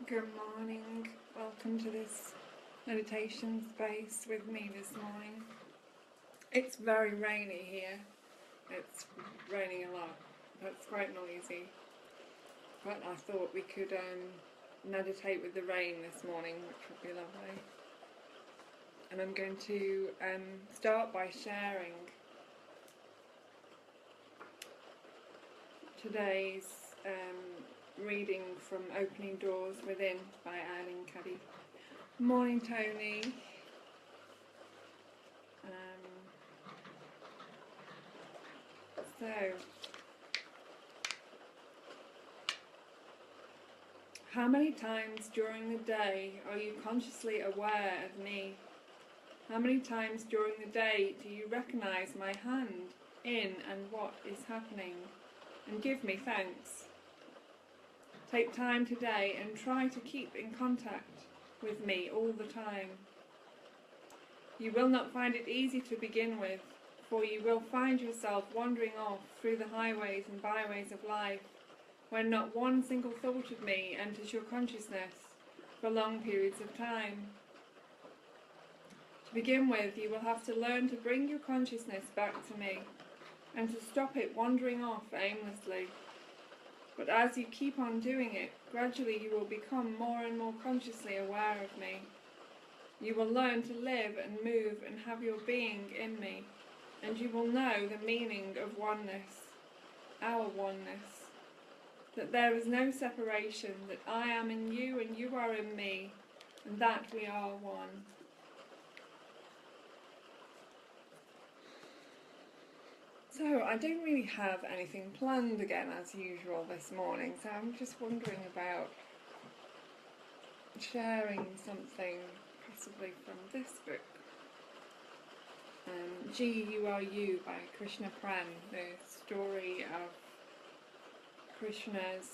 Good morning. Welcome to this meditation space with me this morning. It's very rainy here. It's raining a lot. That's quite noisy. But I thought we could meditate with the rain this morning, which would be lovely. And I'm going to start by sharing today's reading from Opening Doors Within by Eileen Cuddy. Morning, Tony. So, how many times during the day are you consciously aware of me? How many times during the day do you recognize my hand in and what is happening, and give me thanks? Take time today and try to keep in contact with me all the time. You will not find it easy to begin with, for you will find yourself wandering off through the highways and byways of life when not one single thought of me enters your consciousness for long periods of time. To begin with, you will have to learn to bring your consciousness back to me and to stop it wandering off aimlessly. But as you keep on doing it, gradually you will become more and more consciously aware of me. You will learn to live and move and have your being in me, and you will know the meaning of oneness, our oneness, that there is no separation, that I am in you and you are in me, and that we are one. So I don't really have anything planned again as usual this morning, so I'm just wondering about sharing something possibly from this book. G You Are You by Krishna Prem, the story of Krishna's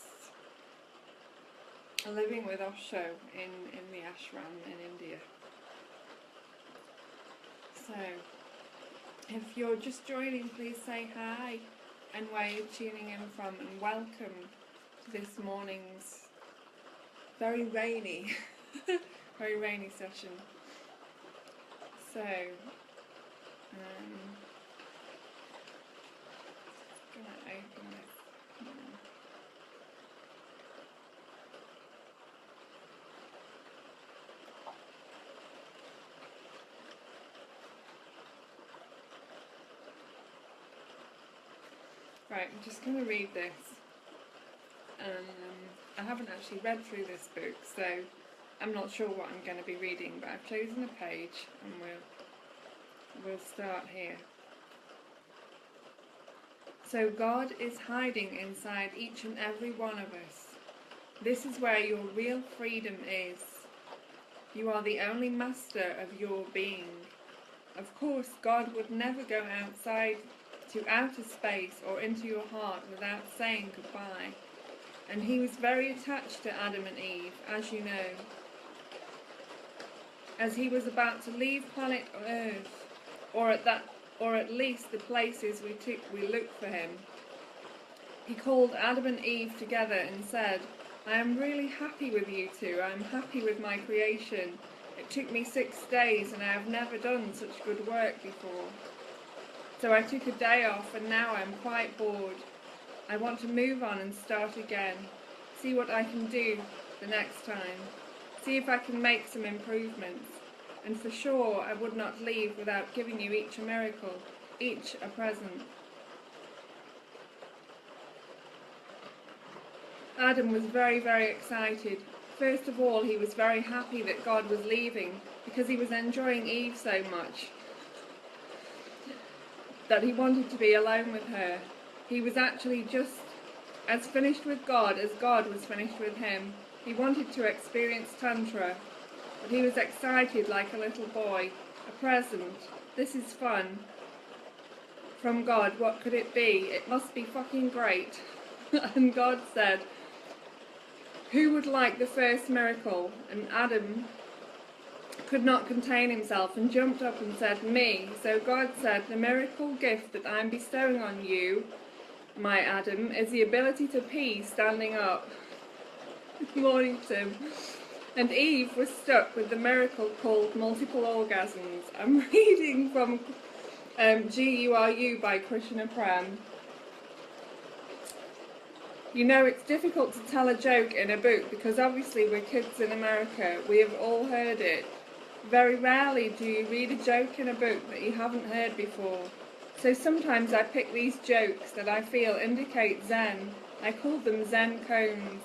living with Osho in the ashram in India. So, if you're just joining, please say hi and where you're tuning in from, and welcome to this morning's very rainy session. So, gonna open this now. Right, I'm just going to read this. I haven't actually read through this book, so I'm not sure what I'm going to be reading, but I've chosen a page and we'll start here. So God is hiding inside each and every one of us. This is where your real freedom is. You are the only master of your being. Of course, God would never go outside to outer space or into your heart without saying goodbye. And he was very attached to Adam and Eve, as you know. As he was about to leave planet Earth, or at least the places we looked for him, he called Adam and Eve together and said, I am really happy with you two. I am happy with my creation. It took me 6 days and I have never done such good work before. So I took a day off and now I'm quite bored. I want to move on and start again. See what I can do the next time. See if I can make some improvements. And for sure I would not leave without giving you each a miracle, each a present. Adam was very, very excited. First of all, he was very happy that God was leaving because he was enjoying Eve so much that he wanted to be alone with her. He was actually just as finished with God as God was finished with him. He wanted to experience Tantra, but he was excited like a little boy. A present. This is fun. From God, what could it be? It must be fucking great. And God said, who would like the first miracle? And Adam could not contain himself and jumped up and said, me. So God said, the miracle gift that I'm bestowing on you, my Adam, is the ability to pee standing up. Morning, Tim. And Eve was stuck with the miracle called multiple orgasms. I'm reading from Guru by Krishna Pram. You know, it's difficult to tell a joke in a book because obviously we're kids in America. We have all heard it. Very rarely do you read a joke in a book that you haven't heard before. So sometimes I pick these jokes that I feel indicate Zen. I call them Zen cones.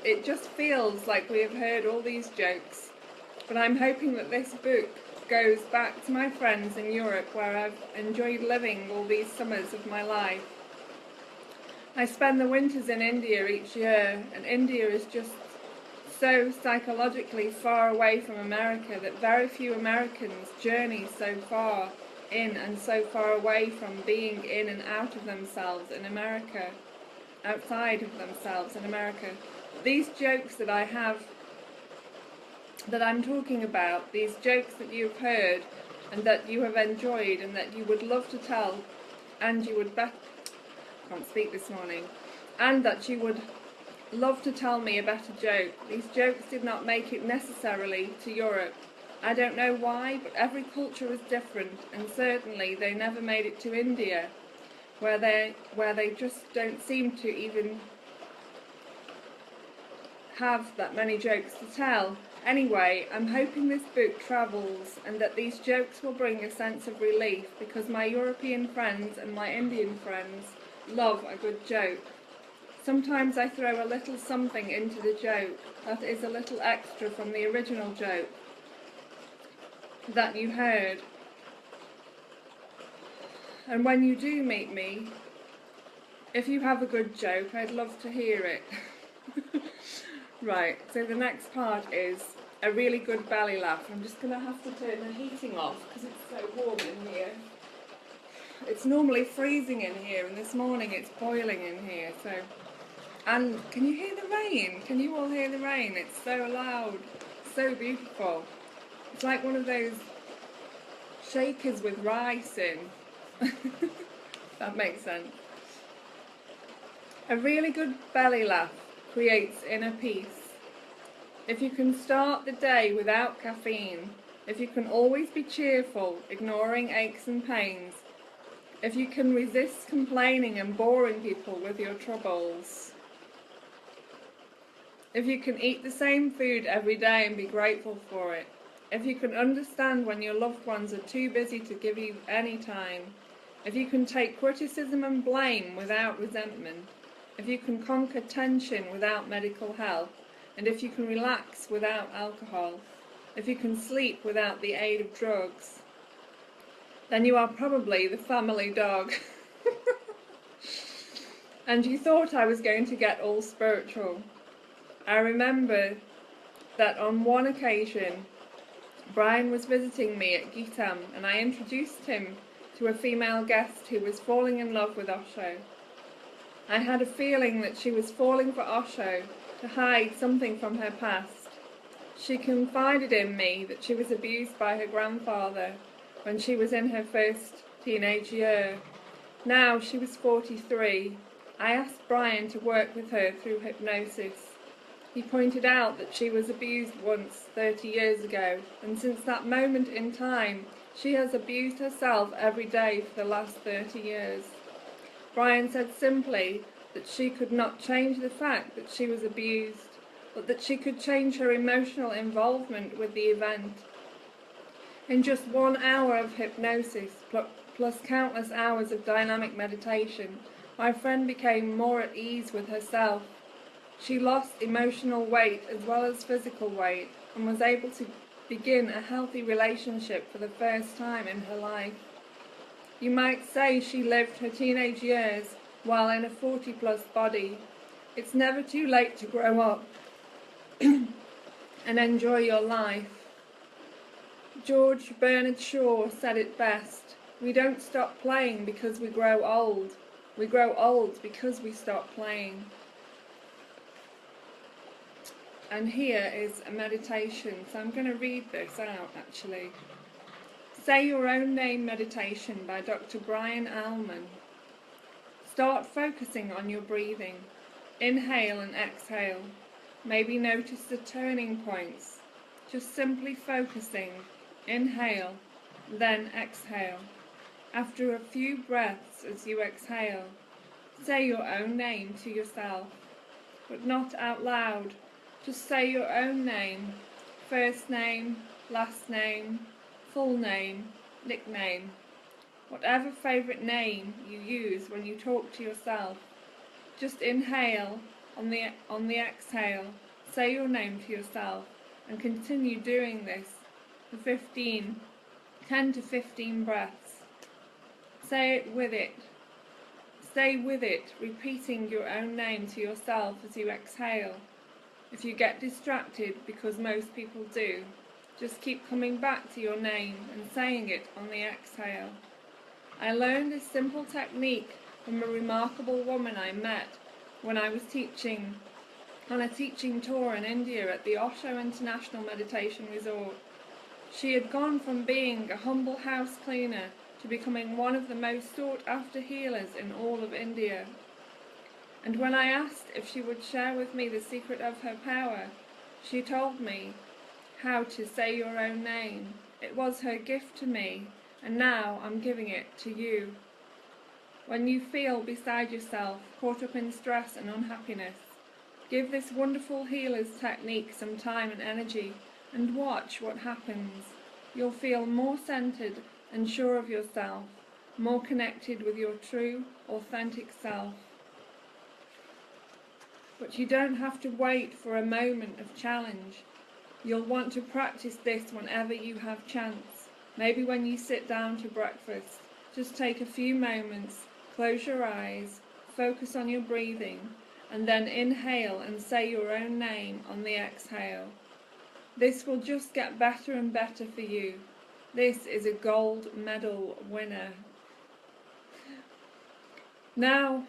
It just feels like we have heard all these jokes. But I'm hoping that this book goes back to my friends in Europe where I've enjoyed living all these summers of my life. I spend the winters in India each year, and India is just so psychologically far away from America that very few Americans journey so far in and so far away from being in and out of themselves in America, outside of themselves in America. These jokes that I have, that I'm talking about, these jokes that you've heard and that you have enjoyed and that you would love to tell, and you would can't speak this morning, and that you would love to tell me a better joke. These jokes did not make it necessarily to Europe. I don't know why, but every culture is different, and certainly they never made it to India, where they just don't seem to even have that many jokes to tell. Anyway, I'm hoping this book travels and that these jokes will bring a sense of relief, because my European friends and my Indian friends love a good joke. Sometimes I throw a little something into the joke that is a little extra from the original joke that you heard. And when you do meet me, if you have a good joke, I'd love to hear it. Right, so the next part is a really good belly laugh. I'm just going to have to turn the heating off because it's so warm in here. It's normally freezing in here, and this morning it's boiling in here. So, and can you hear the rain? Can you all hear the rain? It's so loud, so beautiful. It's like one of those shakers with rice in. That makes sense. A really good belly laugh creates inner peace. If you can start the day without caffeine, if you can always be cheerful, ignoring aches and pains, if you can resist complaining and boring people with your troubles, if you can eat the same food every day and be grateful for it, if you can understand when your loved ones are too busy to give you any time, if you can take criticism and blame without resentment, if you can conquer tension without medical help, and if you can relax without alcohol, if you can sleep without the aid of drugs, then you are probably the family dog. And you thought I was going to get all spiritual. I remember that on one occasion, Brian was visiting me at Gitam, and I introduced him to a female guest who was falling in love with Osho. I had a feeling that she was falling for Osho to hide something from her past. She confided in me that she was abused by her grandfather when she was in her first teenage year. Now she was 43. I asked Brian to work with her through hypnosis. He pointed out that she was abused once 30 years ago, and since that moment in time, she has abused herself every day for the last 30 years. Brian said simply that she could not change the fact that she was abused, but that she could change her emotional involvement with the event. In just 1 hour of hypnosis, plus countless hours of dynamic meditation, my friend became more at ease with herself. She lost emotional weight as well as physical weight, and was able to begin a healthy relationship for the first time in her life. You might say she lived her teenage years while in a 40-plus body. It's never too late to grow up and enjoy your life. George Bernard Shaw said it best: we don't stop playing because we grow old. We grow old because we stop playing. And here is a meditation, so I'm going to read this out actually. Say Your Own Name Meditation by Dr. Brian Allman. Start focusing on your breathing. Inhale and exhale. Maybe notice the turning points. Just simply focusing. Inhale, then exhale. After a few breaths as you exhale, say your own name to yourself, but not out loud. Just say your own name, first name, last name, full name, nickname, whatever favourite name you use when you talk to yourself. Just inhale, on the exhale, say your name to yourself, and continue doing this for 10 to 15 breaths. Say it with it. Stay with it, repeating your own name to yourself as you exhale. If you get distracted, because most people do, just keep coming back to your name and saying it on the exhale. I learned this simple technique from a remarkable woman I met when I was teaching on a teaching tour in India at the Osho International Meditation Resort. She had gone from being a humble house cleaner to becoming one of the most sought-after healers in all of India. And when I asked if she would share with me the secret of her power, she told me how to say your own name. It was her gift to me, and now I'm giving it to you. When you feel beside yourself, caught up in stress and unhappiness, give this wonderful healer's technique some time and energy, and watch what happens. You'll feel more centered and sure of yourself, more connected with your true, authentic self. But you don't have to wait for a moment of challenge. You'll want to practice this whenever you have chance. Maybe when you sit down to breakfast, just take a few moments, close your eyes, focus on your breathing, and then inhale and say your own name on the exhale. This will just get better and better for you. This is a gold medal winner. Now,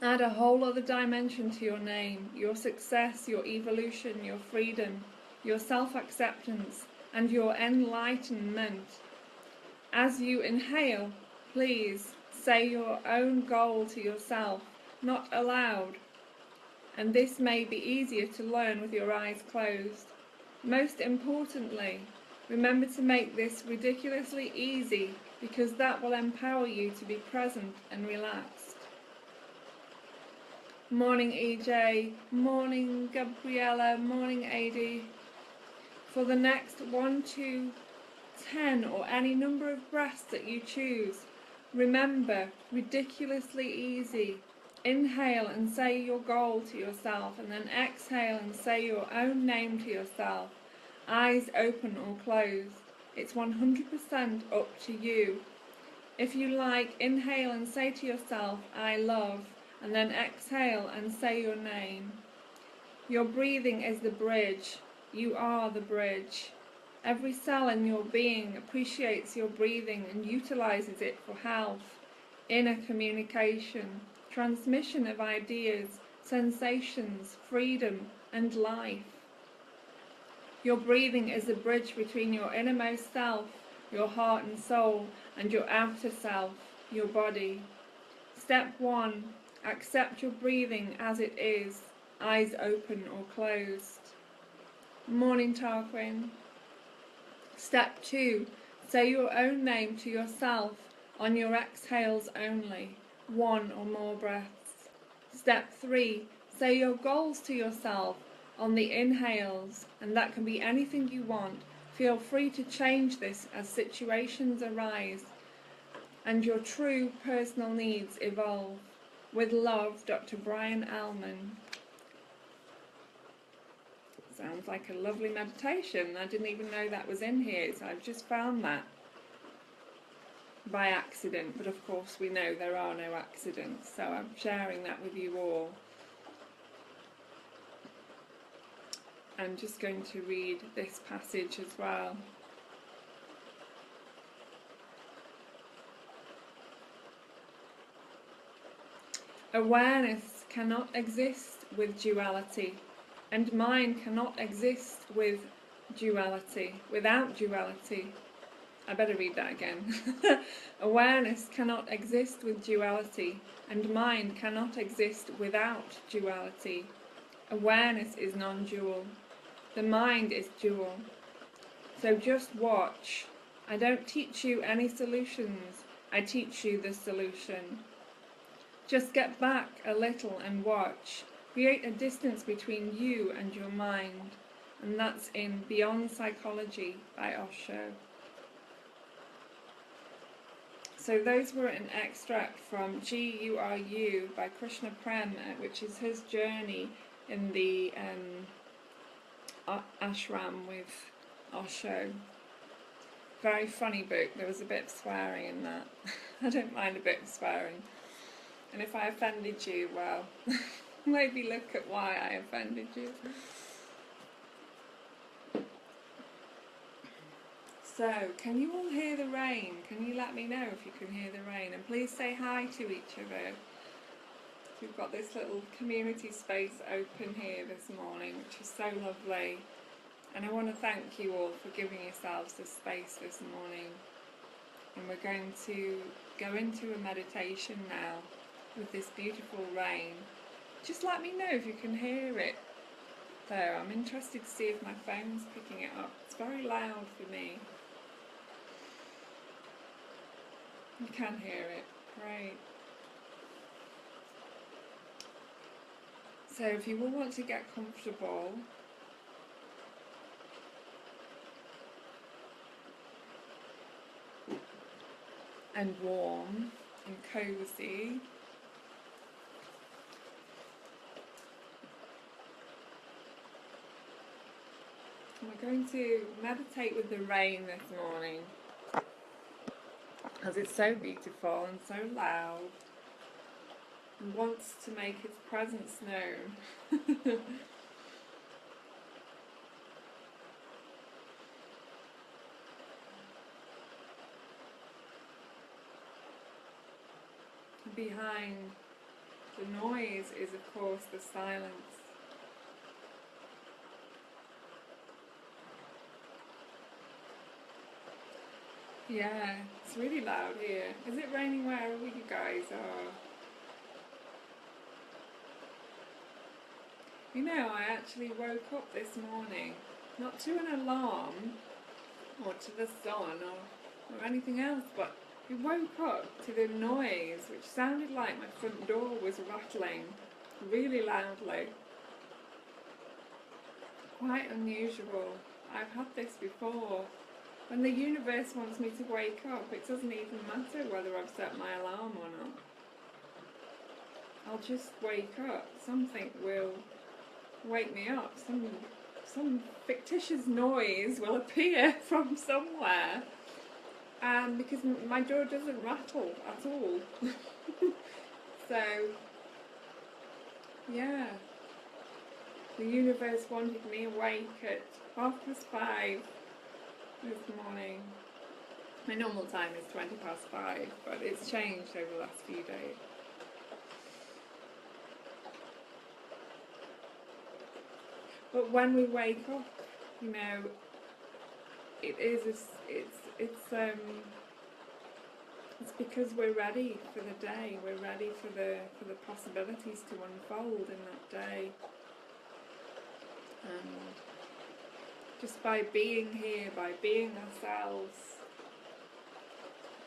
add a whole other dimension to your name, your success, your evolution, your freedom, your self-acceptance, and your enlightenment. As you inhale, please say your own goal to yourself, not aloud. And this may be easier to learn with your eyes closed. Most importantly, remember to make this ridiculously easy, because that will empower you to be present and relaxed. Morning EJ, morning Gabriella, morning AD. For the next 1 to 10 or any number of breaths that you choose, remember, ridiculously easy. Inhale and say your goal to yourself, and then exhale and say your own name to yourself, eyes open or closed. It's 100% up to you. If you like, inhale and say to yourself, I love, and then exhale and say your name. Your breathing is the bridge. You are the bridge. Every cell in your being appreciates your breathing and utilizes it for health, inner communication, transmission of ideas, sensations, freedom, and life. Your breathing is the bridge between your innermost self, your heart and soul, and your outer self, your body. Step 1. Accept your breathing as it is, eyes open or closed. Morning, Tarquin. Step 2. Say your own name to yourself on your exhales only, 1 or more breaths. Step 3. Say your goals to yourself on the inhales, and that can be anything you want. Feel free to change this as situations arise and your true personal needs evolve. With love, Dr. Brian Allman. Sounds like a lovely meditation. I didn't even know that was in here, so I've just found that by accident, but of course we know there are no accidents, so I'm sharing that with you all. I'm just going to read this passage as well. Awareness cannot exist with duality, and mind cannot exist with duality, without duality. I better read that again. Awareness cannot exist with duality, and mind cannot exist without duality. Awareness is non-dual. The mind is dual. So just watch. I don't teach you any solutions. I teach you the solution. Just get back a little and watch. Create a distance between you and your mind. And that's in Beyond Psychology by Osho. So those were an extract from G.U.R.U. by Krishna Prem, which is his journey in the ashram with Osho. Very funny book. There was a bit of swearing in that. I don't mind a bit of swearing. And if I offended you, well, maybe look at why I offended you. So, can you all hear the rain? Can you let me know if you can hear the rain? And please say hi to each other. We've got this little community space open here this morning, which is so lovely. And I want to thank you all for giving yourselves this space this morning. And we're going to go into a meditation now with this beautiful rain. Just let me know if you can hear it there. I'm interested to see if my phone's picking it up. It's very loud for me. You can hear it. Great. So if you all want to get comfortable, and warm and cosy, we're going to meditate with the rain this morning, because it's so beautiful and so loud and wants to make its presence known. Behind the noise is, of course, the silence. Yeah, it's really loud here. Is it raining wherever you guys are? You know, I actually woke up this morning, not to an alarm, or to the sun, or anything else, but I woke up to the noise, which sounded like my front door was rattling really loudly. Quite unusual. I've had this before. When the universe wants me to wake up, it doesn't even matter whether I've set my alarm or not. I'll just wake up. Something will wake me up. Some fictitious noise will appear from somewhere. Because my door doesn't rattle at all. So, yeah. The universe wanted me awake at 5:30 this morning. My normal time is 5:20, but it's changed over the last few days. But when we wake up, you know, it's because we're ready for the day. We're ready for the possibilities to unfold in that day. And just by being here, by being ourselves,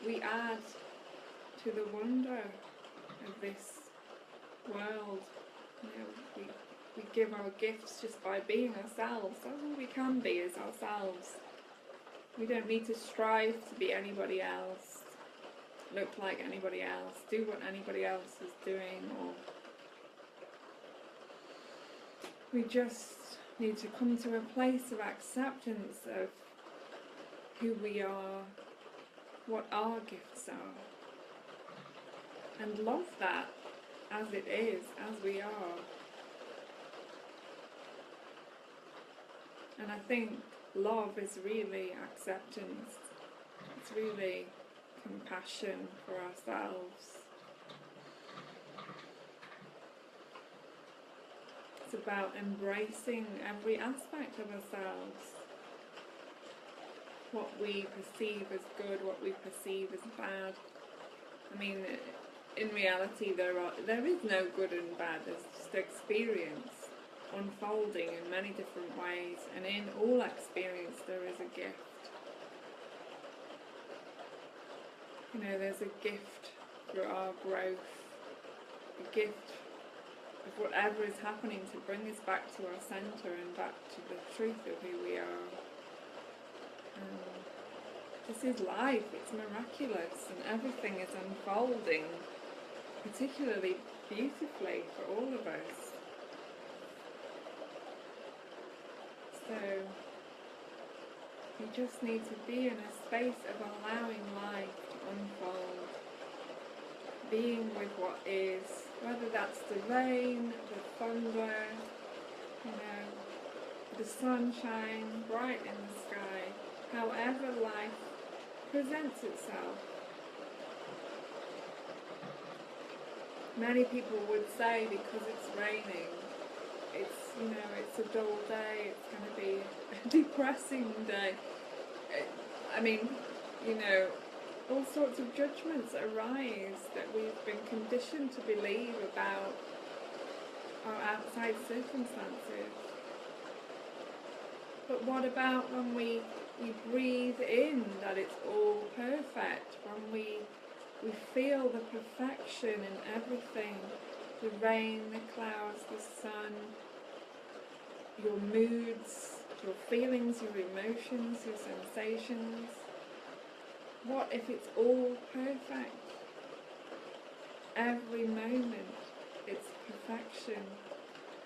we add to the wonder of this world. You know, we give our gifts just by being ourselves. That's all we can be, is ourselves. We don't need to strive to be anybody else, look like anybody else, do what anybody else is doing, or we just need to come to a place of acceptance of who we are, what our gifts are, and love that as it is, as we are. And I think love is really acceptance. It's really compassion for ourselves. It's about embracing every aspect of ourselves. what we perceive as good, what we perceive as bad. I mean, in reality there is no good and bad, there's just experience unfolding in many different ways, and in all experience there is a gift. You know, there's a gift for our growth, a gift of whatever is happening to bring us back to our centre and back to the truth of who we are. This is life, it's miraculous, and everything is unfolding particularly beautifully for all of us. So you just need to be in a space of allowing life to unfold, being with what is, whether that's the rain, the thunder, you know, the sunshine bright in the sky, however life presents itself. Many people would say because it's raining, it's, you know, it's a dull day, it's going to be a depressing day. I mean, you know, all sorts of judgments arise that we've been conditioned to believe about our outside circumstances. But what about when we breathe in that it's all perfect, when we feel the perfection in everything, the rain, the clouds, the sun, your moods, your feelings, your emotions, your sensations. What if it's all perfect? Every moment it's perfection.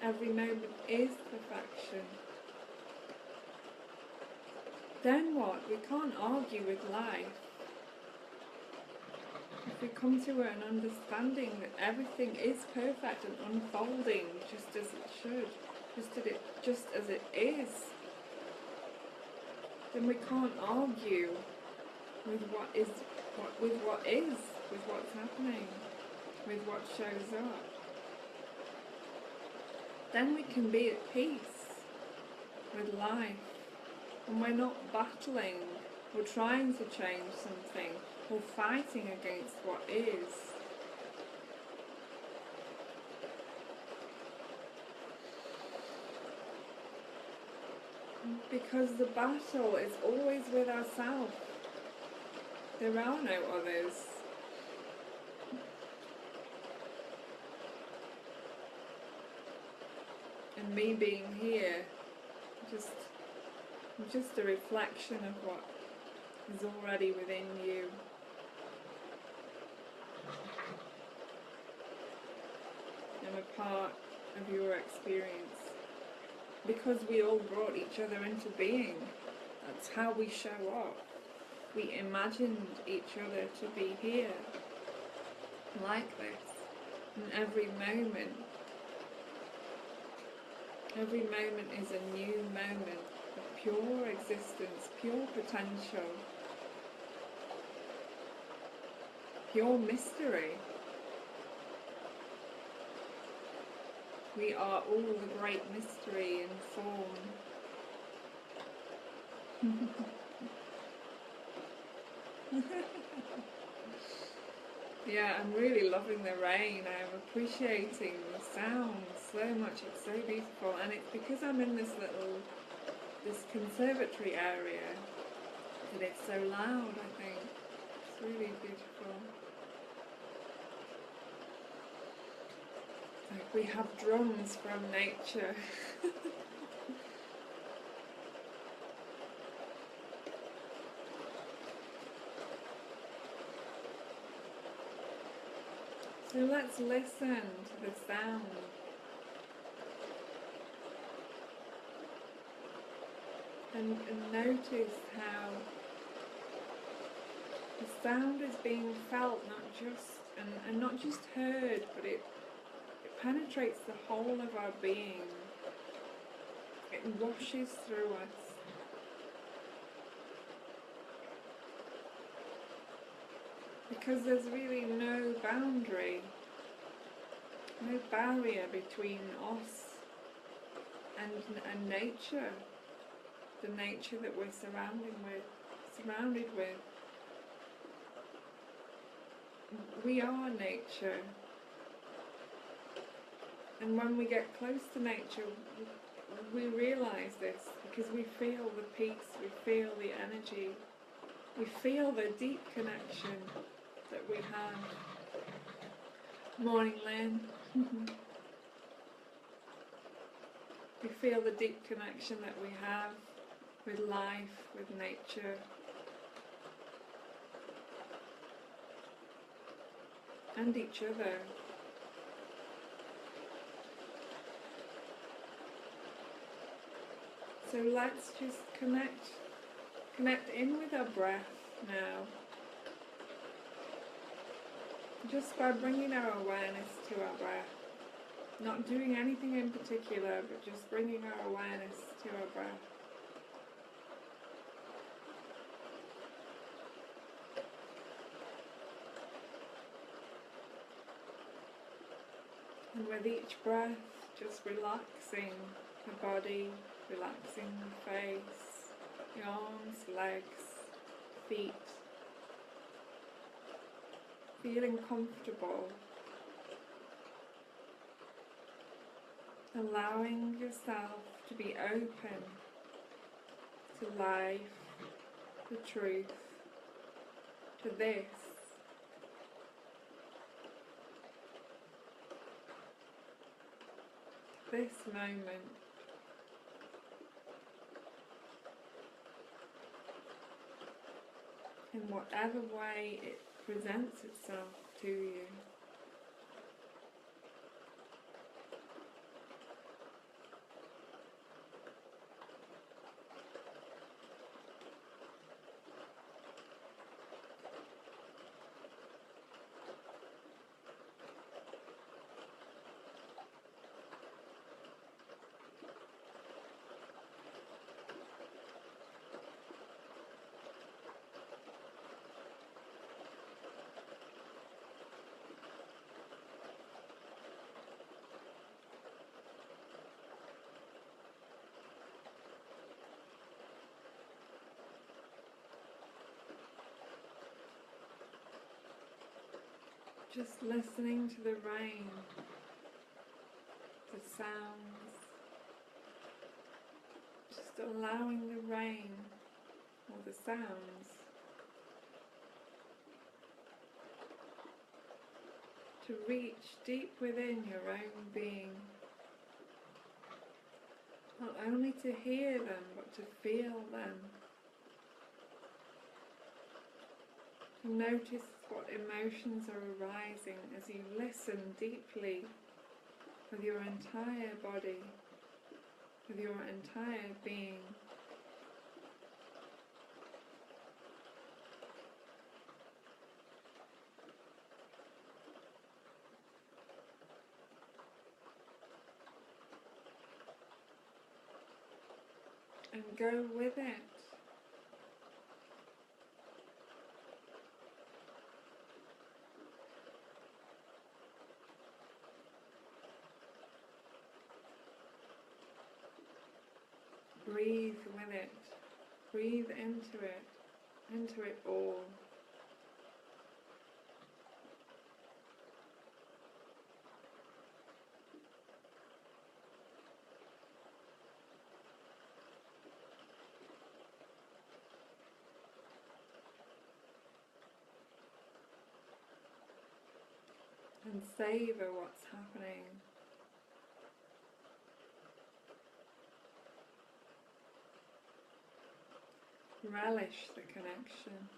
Every moment is perfection. Then what? We can't argue with life. If we come to an understanding that everything is perfect and unfolding just as it should, just as it is, then we can't argue with what's happening, with what shows up. Then we can be at peace with life, and we're not battling or trying to change something or fighting against what is. Because the battle is always with ourselves. There are no others. And me being here, just a reflection of what is already within you. I'm a part of your experience. Because we all brought each other into being. That's how we show up. We imagined each other to be here, like this, in every moment. Every moment is a new moment of pure existence, pure potential, pure mystery. We are all the great mystery in form. Yeah, I'm really loving the rain. I'm appreciating the sound so much. It's so beautiful, and it's because I'm in this conservatory area that it's so loud, I think. It's really beautiful. Like we have drums from nature. So let's listen to the sound. And notice how the sound is being felt, and not just heard, but it penetrates the whole of our being. It washes through us. Because there's really no boundary, no barrier between us and nature, the nature that we're surrounded with. surrounded with. We are nature. And when we get close to nature, we realise this because we feel the peace, we feel the energy, we feel the deep connection that we have. Morning, Lynn. We feel the deep connection that we have with life, with nature. And each other. So let's just connect in with our breath now. Just by bringing our awareness to our breath. Not doing anything in particular, but just bringing our awareness to our breath. And with each breath, just relaxing the body, relaxing the face, the arms, legs, feet. Feeling comfortable. Allowing yourself to be open to life, the truth, to this. This moment. In whatever way it presents itself to you. Just listening to the rain, the sounds, just allowing the rain or the sounds to reach deep within your own being. Not only to hear them, but to feel them. To notice what emotions are arising as you listen deeply with your entire body, with your entire being. And go with it. Breathe with it. Breathe into it all. And savor what's happening. Relish the connection.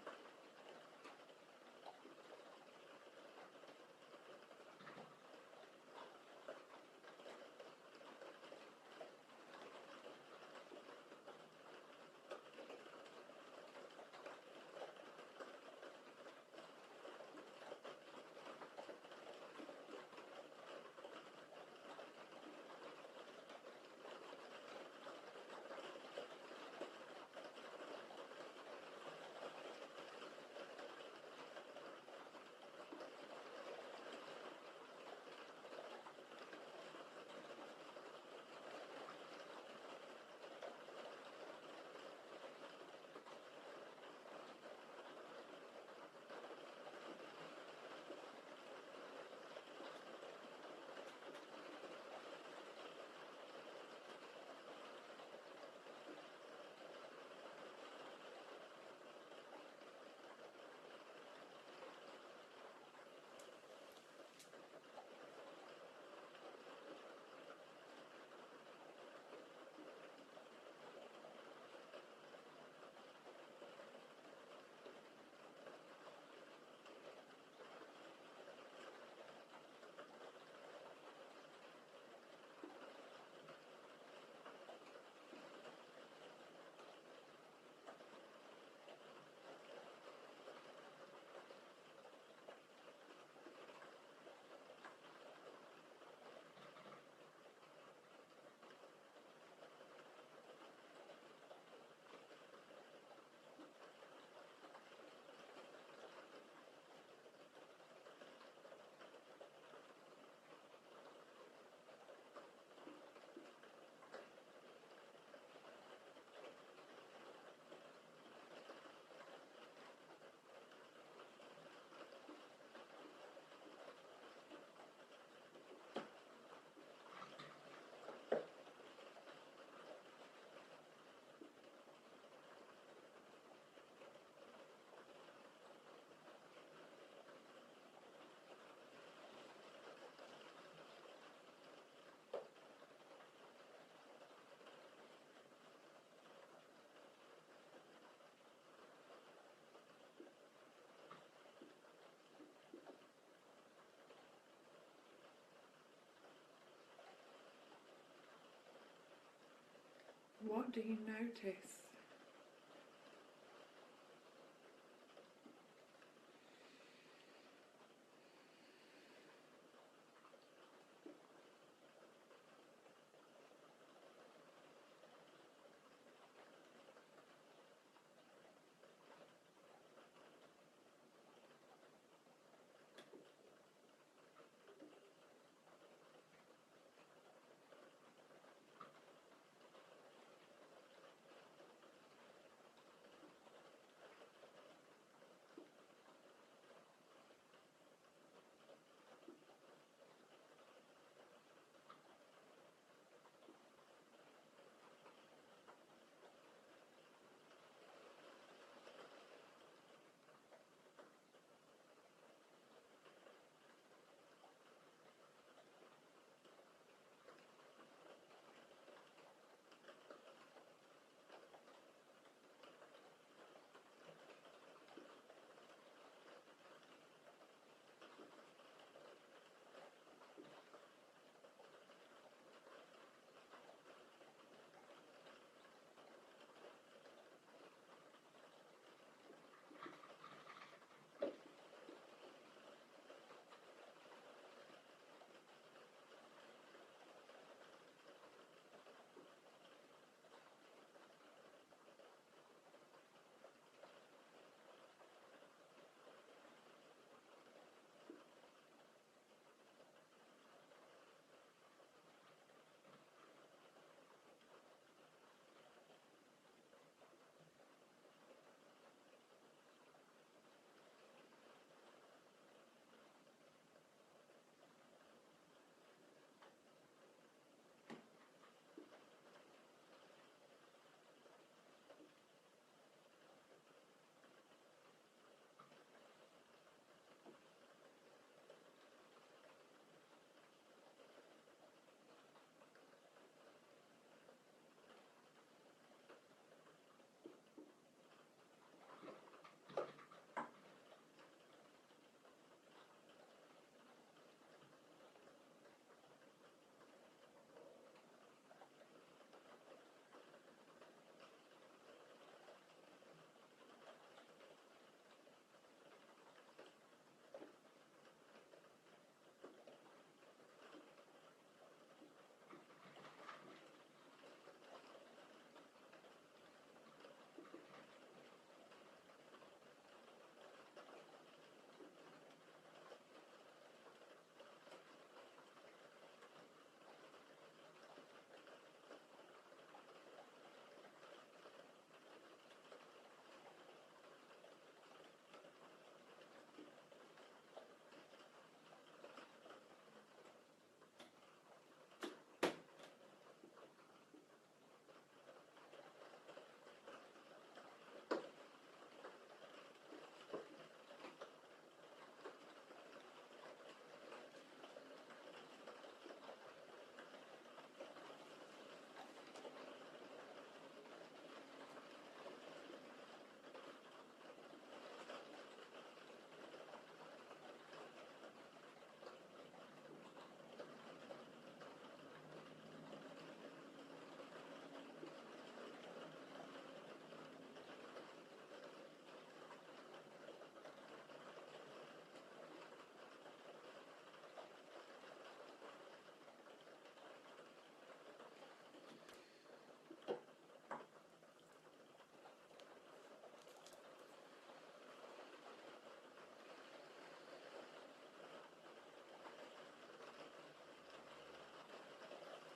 What do you notice?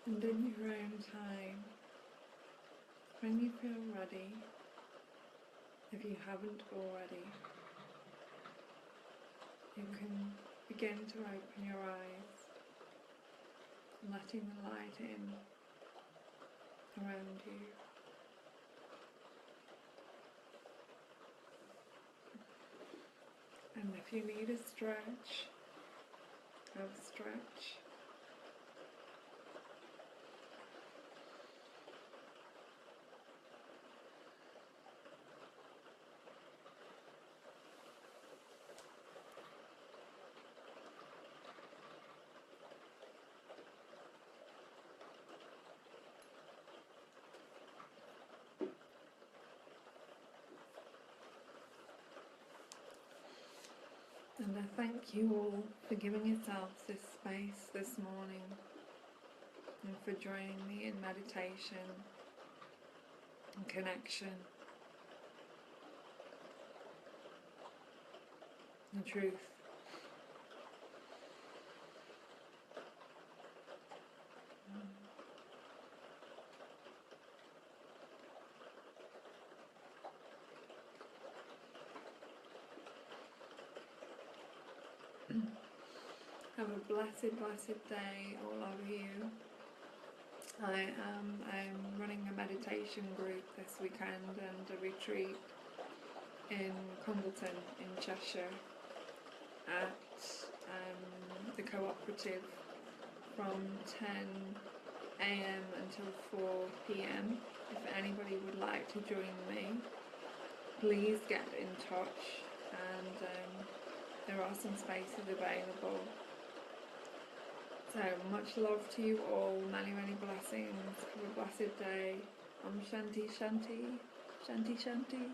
And in your own time, when you feel ready, if you haven't already, you can begin to open your eyes, letting the light in around you. And if you need a stretch, have a stretch. And I thank you all for giving yourselves this space this morning and for joining me in meditation and connection and truth. Have a blessed, blessed day, all of you. I'm running a meditation group this weekend and a retreat in Congleton in Cheshire at the cooperative from 10 a.m. until 4 p.m. If anybody would like to join me, please get in touch, and there are some spaces available. So much love to you all, many, many blessings. Have a blessed day. Om Shanti Shanti, Shanti Shanti.